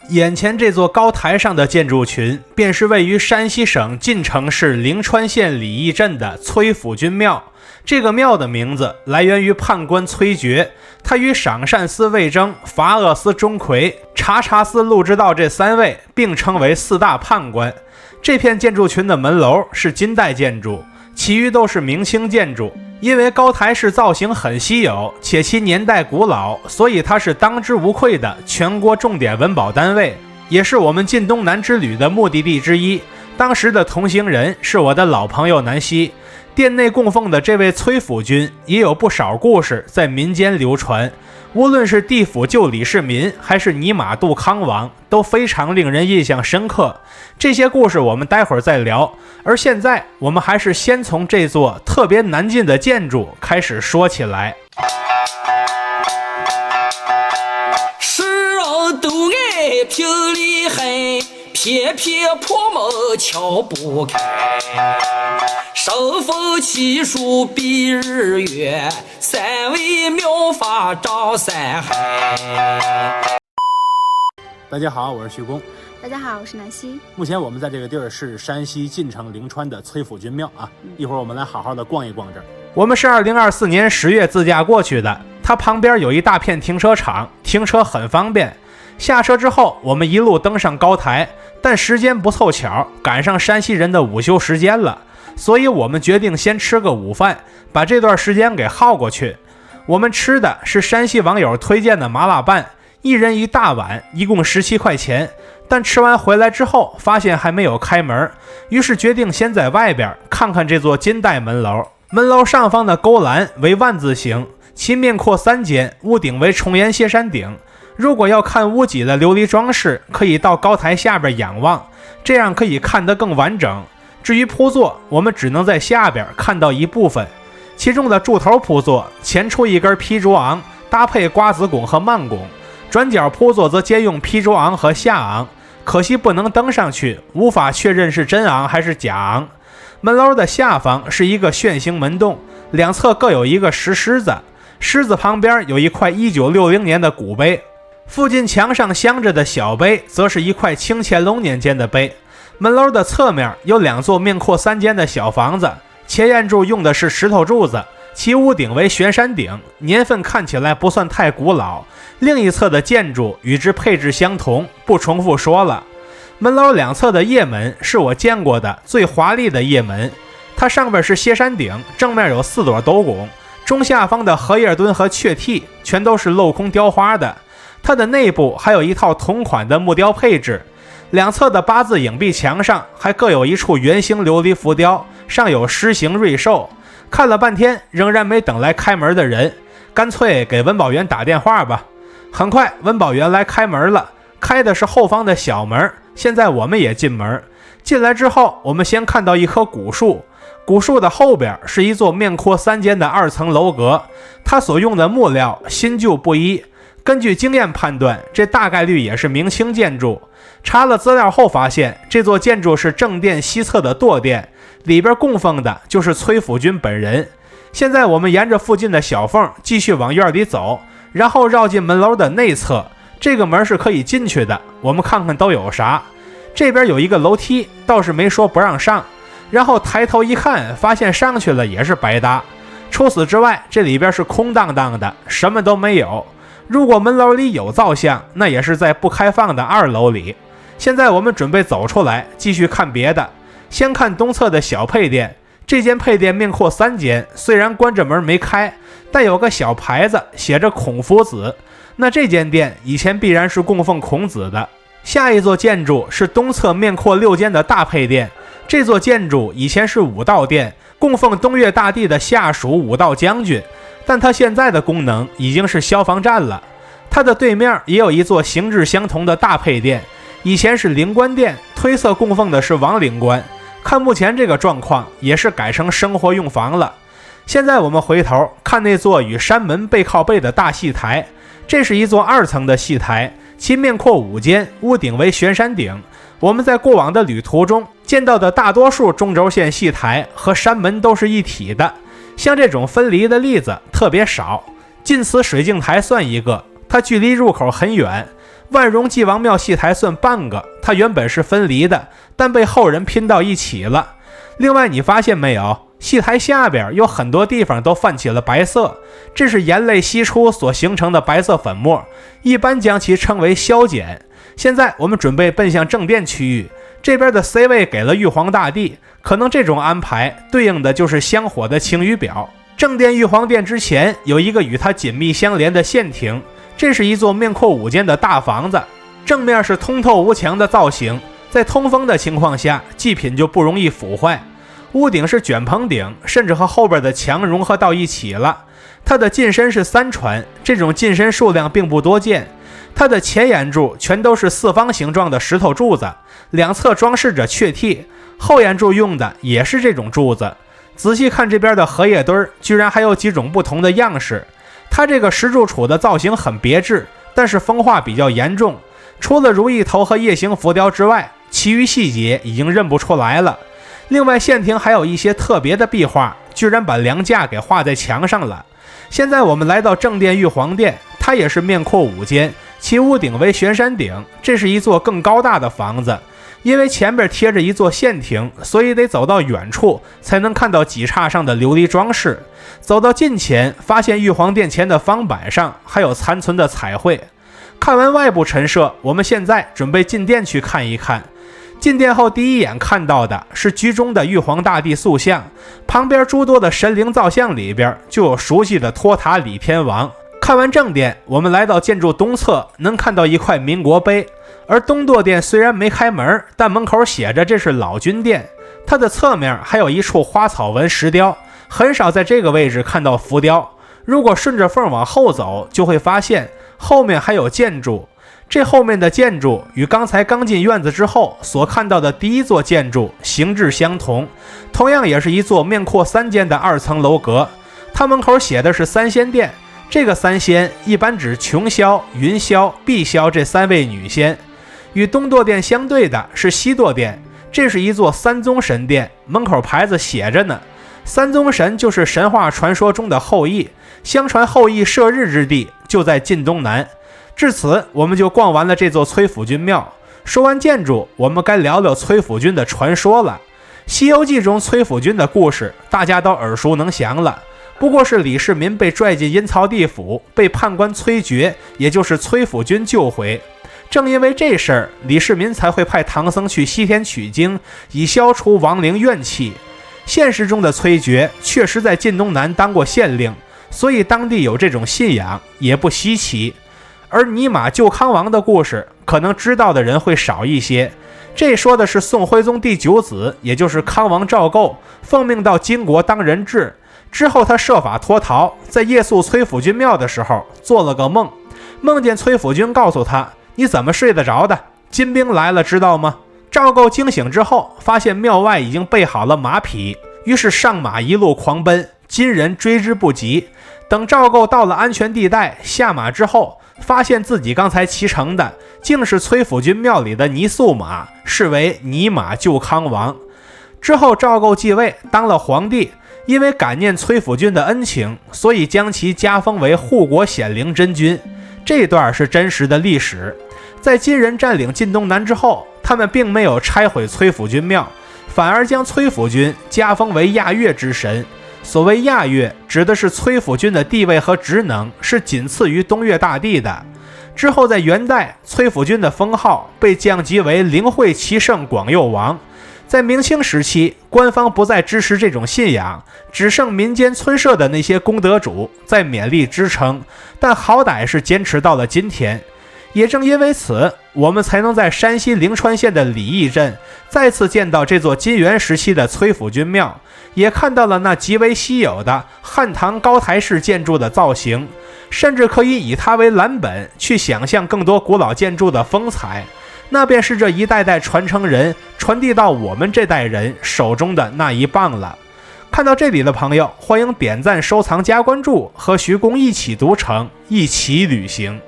眼前这座高台上的建筑群，便是位于山西省晋城市灵川县李义镇的崔府君庙。这个庙的名字来源于判官崔珏，他与赏善司魏征、罚恶司钟馗、察察司陆之道这3位并称为4大判官。这片建筑群的门楼是金代建筑，其余都是明清建筑。因为高台式造型很稀有，且其年代古老，所以它是当之无愧的全国重点文保单位，也是我们晋东南之旅的目的地之一。当时的同行人是我的老朋友南希。殿内供奉的这位崔府君也有不少故事在民间流传，无论是地府救李世民还是尼玛杜康王，都非常令人印象深刻。这些故事我们待会儿再聊，而现在我们还是先从这座特别难进的建筑开始说起来。是都爱平里海，偏偏破门敲不开。生逢奇数比日月，3位妙法照三海。大家好，我是徐工。大家好，我是南希。目前我们在这个地儿是山西晋城灵川的崔府君庙啊，一会儿我们来好好的逛一逛这儿。我们是2024年10月自驾过去的，它旁边有一大片停车场，停车很方便。下车之后，我们一路登上高台，但时间不凑巧，赶上山西人的午休时间了，所以我们决定先吃个午饭，把这段时间给耗过去。我们吃的是山西网友推荐的麻辣拌，一人一大碗，一共17块钱。但吃完回来之后，发现还没有开门，于是决定先在外边看看这座金代门楼。门楼上方的勾栏为万字形，其面阔3间，屋顶为重檐歇山顶。如果要看屋脊的琉璃装饰，可以到高台下边仰望，这样可以看得更完整。至于铺座，我们只能在下边看到一部分，其中的柱头铺座前出一根披竹昂，搭配瓜子拱和曼拱，转角铺座则兼用披竹昂和下昂，可惜不能登上去，无法确认是真昂还是假昂。门楼的下方是一个旋形门洞，两侧各有一个石狮子，狮子旁边有一块1960年的古碑，附近墙上镶着的小碑则是一块清乾隆年间的碑。门楼的侧面有2座面阔3间的小房子，前檐柱用的是石头柱子，其屋顶为悬山顶，年份看起来不算太古老。另一侧的建筑与之配置相同，不重复说了。门楼两侧的掖门是我见过的最华丽的掖门，它上边是歇山顶，正面有4朵斗拱，中下方的荷叶墩和雀替全都是镂空雕花的。它的内部还有一套同款的木雕配置，两侧的8字影壁墙上还各有一处圆形琉璃浮雕，上有狮形瑞兽。看了半天仍然没等来开门的人，干脆给文保员打电话吧。很快文保员来开门了，开的是后方的小门。现在我们也进门，进来之后我们先看到一棵古树，古树的后边是一座面阔3间的2层楼阁，它所用的木料新旧不一，根据经验判断，这大概率也是明清建筑。查了资料后发现，这座建筑是正殿西侧的垛殿，里边供奉的就是崔府君本人。现在我们沿着附近的小缝继续往院里走，然后绕进门楼的内侧，这个门是可以进去的，我们看看都有啥。这边有一个楼梯，倒是没说不让上，然后抬头一看，发现上去了也是白搭。除此之外，这里边是空荡荡的，什么都没有。如果门楼里有造像，那也是在不开放的2楼里。现在我们准备走出来继续看别的，先看东侧的小配殿。这间配殿面阔3间，虽然关着门没开，但有个小牌子写着孔夫子，那这间殿以前必然是供奉孔子的。下一座建筑是东侧面阔6间的大配殿，这座建筑以前是武道殿，供奉东岳大帝的下属武道将军，但它现在的功能已经是消防站了。它的对面也有一座形制相同的大配殿，以前是灵官殿，推测供奉的是王灵官，看目前这个状况也是改成生活用房了。现在我们回头看那座与山门背靠背的大戏台，这是一座2层的戏台，其面阔5间，屋顶为悬山顶。我们在过往的旅途中见到的大多数中轴线戏台和山门都是一体的，像这种分离的例子特别少。晋祠水镜台算一个，它距离入口很远，万荣济王庙戏台算半个，它原本是分离的，但被后人拼到一起了。另外你发现没有，戏台下边有很多地方都泛起了白色，这是盐类析出所形成的白色粉末，一般将其称为硝碱。现在我们准备奔向正殿区域，这边的 C 位给了玉皇大帝，可能这种安排对应的就是香火的晴雨表。正殿玉皇殿之前有一个与它紧密相连的县庭，这是一座面阔5间的大房子，正面是通透无墙的造型，在通风的情况下祭品就不容易腐坏。屋顶是卷棚顶，甚至和后边的墙融合到一起了。它的进深是3船，这种进深数量并不多见。它的前檐柱全都是四方形状的石头柱子，两侧装饰着雀替，后檐柱用的也是这种柱子。仔细看这边的荷叶墩，居然还有几种不同的样式。它这个石柱杵的造型很别致，但是风化比较严重，除了如意头和夜行浮雕之外，其余细节已经认不出来了。另外县庭还有一些特别的壁画，居然把梁架给画在墙上了。现在我们来到正殿玉皇殿，它也是面阔5间，其屋顶为悬山顶，这是一座更高大的房子。因为前边贴着一座县庭，所以得走到远处才能看到几叉上的琉璃装饰。走到近前，发现玉皇殿前的方板上还有残存的彩绘。看完外部陈设，我们现在准备进殿去看一看。进殿后第一眼看到的是居中的玉皇大帝塑像，旁边诸多的神灵造像里边就有熟悉的托塔李天王。看完正殿，我们来到建筑东侧，能看到一块民国碑。而东舵殿虽然没开门，但门口写着这是老君殿，它的侧面还有一处花草纹石雕，很少在这个位置看到浮雕。如果顺着缝往后走，就会发现后面还有建筑，这后面的建筑与刚才刚进院子之后所看到的第一座建筑形制相同，同样也是一座面阔3间的2层楼阁。它门口写的是3仙殿，这个3仙一般指琼霄、云霄、碧霄这3位女仙。与东舵殿相对的是西舵殿，这是一座3宗神殿，门口牌子写着呢。3宗神就是神话传说中的后羿，相传后羿射日之地就在晋东南。至此我们就逛完了这座崔府君庙。说完建筑，我们该聊聊崔府君的传说了。西游记中崔府君的故事大家都耳熟能详了，不过是李世民被拽进阴曹地府，被判官崔珏，也就是崔府君救回。正因为这事儿，李世民才会派唐僧去西天取经，以消除亡灵怨气。现实中的崔珏确实在晋东南当过县令，所以当地有这种信仰也不稀奇。而尼玛救康王的故事，可能知道的人会少一些。这说的是宋徽宗第9子，也就是康王赵构，奉命到金国当人质，之后他设法脱逃，在夜宿崔府君庙的时候做了个梦，梦见崔府君告诉他，你怎么睡得着的？金兵来了，知道吗？赵构惊醒之后，发现庙外已经备好了马匹，于是上马一路狂奔，金人追之不及。等赵构到了安全地带，下马之后，发现自己刚才骑乘的竟是崔府君庙里的泥塑马，视为泥马救康王。之后赵构继位当了皇帝，因为感念崔府君的恩情，所以将其加封为护国显灵真君。这段是真实的历史。在金人占领晋东南之后，他们并没有拆毁崔府君庙，反而将崔府君加封为亚月之神。所谓亚月，指的是崔府君的地位和职能是仅次于东岳大帝的。之后在元代，崔府君的封号被降级为灵慧齐圣广佑王。在明清时期，官方不再支持这种信仰，只剩民间村社的那些功德主在勉力支撑，但好歹是坚持到了今天。也正因为此，我们才能在山西灵川县的李义镇再次见到这座金元时期的崔府君庙，也看到了那极为稀有的汉唐高台式建筑的造型，甚至可以以它为蓝本去想象更多古老建筑的风采。那便是这一代代传承人传递到我们这代人手中的那一棒了。看到这里的朋友，欢迎点赞、收藏、加关注，和徐公一起读城，一起旅行。